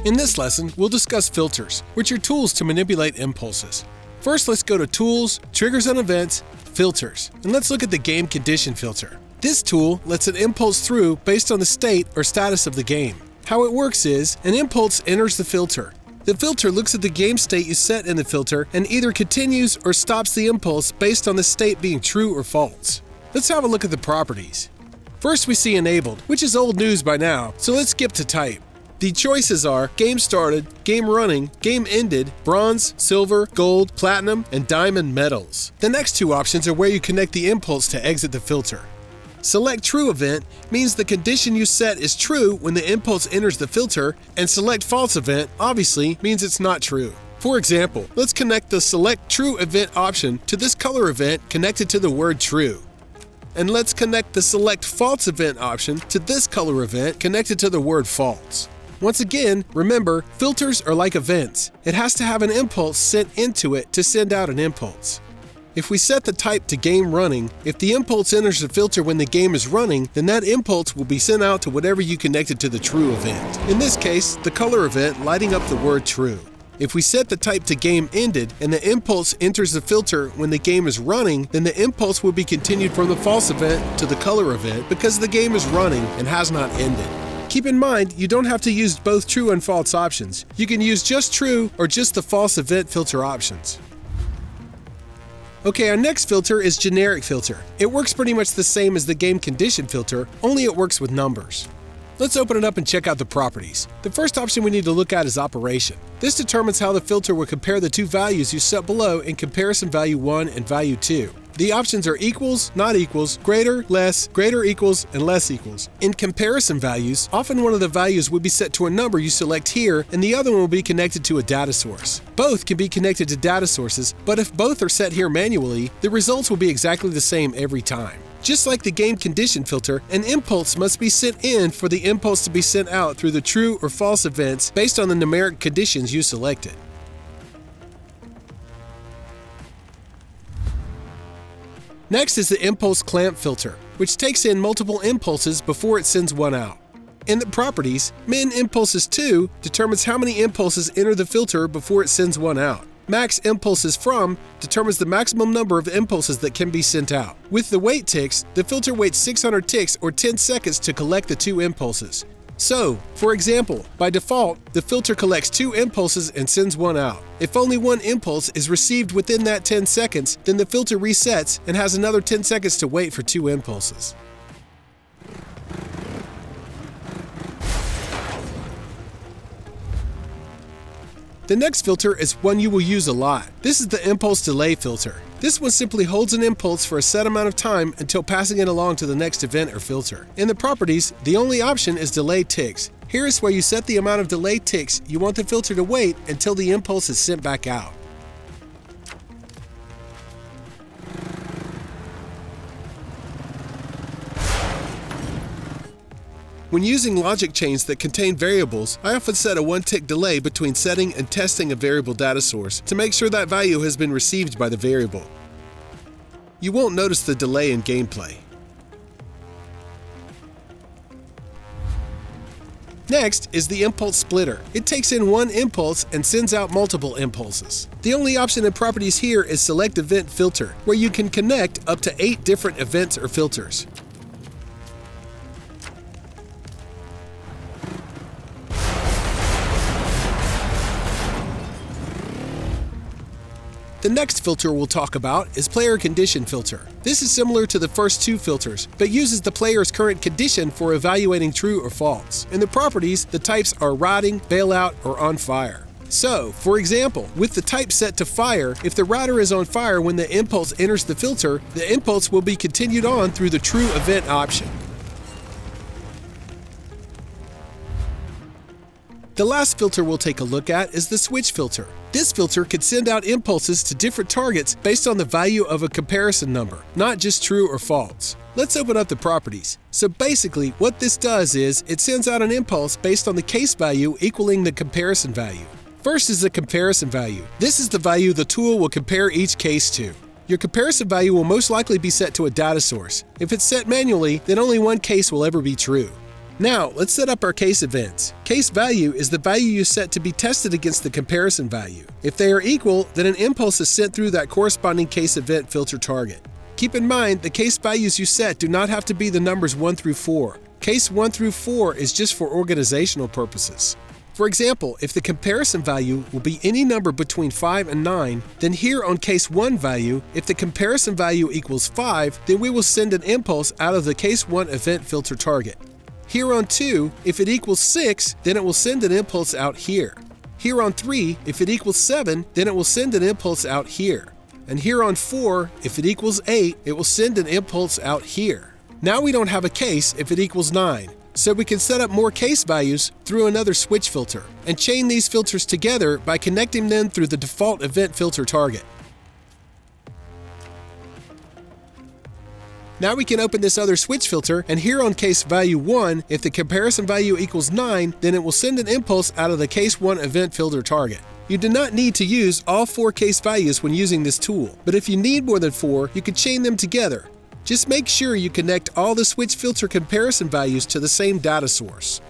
In this lesson, we'll discuss filters, which are tools to manipulate impulses. First, let's go to Tools, Triggers and Events, Filters, and let's look at the Game Condition filter. This tool lets an impulse through based on the state or status of the game. How it works is, an impulse enters the filter. The filter looks at the game state you set in the filter and either continues or stops the impulse based on the state being true or false. Let's have a look at the properties. First, we see Enabled, which is old news by now, so let's skip to Type. The choices are Game Started, Game Running, Game Ended, Bronze, Silver, Gold, Platinum, and Diamond medals. The next two options are where you connect the impulse to exit the filter. Select True Event means the condition you set is true when the impulse enters the filter, and Select False Event obviously means it's not true. For example, let's connect the Select True Event option to this color event connected to the word True. And let's connect the Select False Event option to this color event connected to the word False. Once again, remember, filters are like events. It has to have an impulse sent into it to send out an impulse. If we set the type to Game Running, if the impulse enters the filter when the game is running, then that impulse will be sent out to whatever you connected to the True event. In this case, the color event lighting up the word True. If we set the type to Game Ended and the impulse enters the filter when the game is running, then the impulse will be continued from the false event to the color event because the game is running and has not ended. Keep in mind, you don't have to use both true and false options. You can use just true or just the false event filter options. Okay, our next filter is Generic Filter. It works pretty much the same as the Game Condition filter, only it works with numbers. Let's open it up and check out the properties. The first option we need to look at is Operation. This determines how the filter will compare the two values you set below in comparison value 1 and value 2. The options are equals, not equals, greater, less, greater equals, and less equals. In comparison values, often one of the values will be set to a number you select here, and the other one will be connected to a data source. Both can be connected to data sources, but if both are set here manually, the results will be exactly the same every time. Just like the Game Condition filter, an impulse must be sent in for the impulse to be sent out through the true or false events based on the numeric conditions you selected. Next is the Impulse Clamp filter, which takes in multiple impulses before it sends one out. In the properties, Min Impulses 2 determines how many impulses enter the filter before it sends one out. Max Impulses From determines the maximum number of impulses that can be sent out. With the wait ticks, the filter waits 600 ticks or 10 seconds to collect the two impulses. So, for example, by default, the filter collects two impulses and sends one out. If only one impulse is received within that 10 seconds, then the filter resets and has another 10 seconds to wait for two impulses. The next filter is one you will use a lot. This is the Impulse Delay filter. This one simply holds an impulse for a set amount of time until passing it along to the next event or filter. In the properties, the only option is Delay Ticks. Here is where you set the amount of delay ticks you want the filter to wait until the impulse is sent back out. When using logic chains that contain variables, I often set a 1-tick delay between setting and testing a variable data source to make sure that value has been received by the variable. You won't notice the delay in gameplay. Next is the Impulse Splitter. It takes in one impulse and sends out multiple impulses. The only option in properties here is Select Event Filter, where you can connect up to 8 different events or filters. The next filter we'll talk about is Player Condition Filter. This is similar to the first two filters, but uses the player's current condition for evaluating true or false. In the properties, the types are riding, bailout, or on fire. So, for example, with the type set to fire, if the rider is on fire when the impulse enters the filter, the impulse will be continued on through the true event option. The last filter we'll take a look at is the Switch filter. This filter could send out impulses to different targets based on the value of a comparison number, not just true or false. Let's open up the properties. So basically, what this does is it sends out an impulse based on the case value equaling the comparison value. First is the comparison value. This is the value the tool will compare each case to. Your comparison value will most likely be set to a data source. If it's set manually, then only one case will ever be true. Now, let's set up our case events. Case value is the value you set to be tested against the comparison value. If they are equal, then an impulse is sent through that corresponding case event filter target. Keep in mind, the case values you set do not have to be the numbers 1 through 4. Case 1 through 4 is just for organizational purposes. For example, if the comparison value will be any number between 5 and 9, then here on case 1 value, if the comparison value equals 5, then we will send an impulse out of the case 1 event filter target. Here on 2, if it equals 6, then it will send an impulse out here. Here on 3, if it equals 7, then it will send an impulse out here. And here on 4, if it equals 8, it will send an impulse out here. Now we don't have a case if it equals 9, so we can set up more case values through another switch filter and chain these filters together by connecting them through the default event filter target. Now we can open this other switch filter, and here on case value 1, if the comparison value equals 9, then it will send an impulse out of the case 1 event filter target. You do not need to use all 4 case values when using this tool, but if you need more than 4, you can chain them together. Just make sure you connect all the switch filter comparison values to the same data source.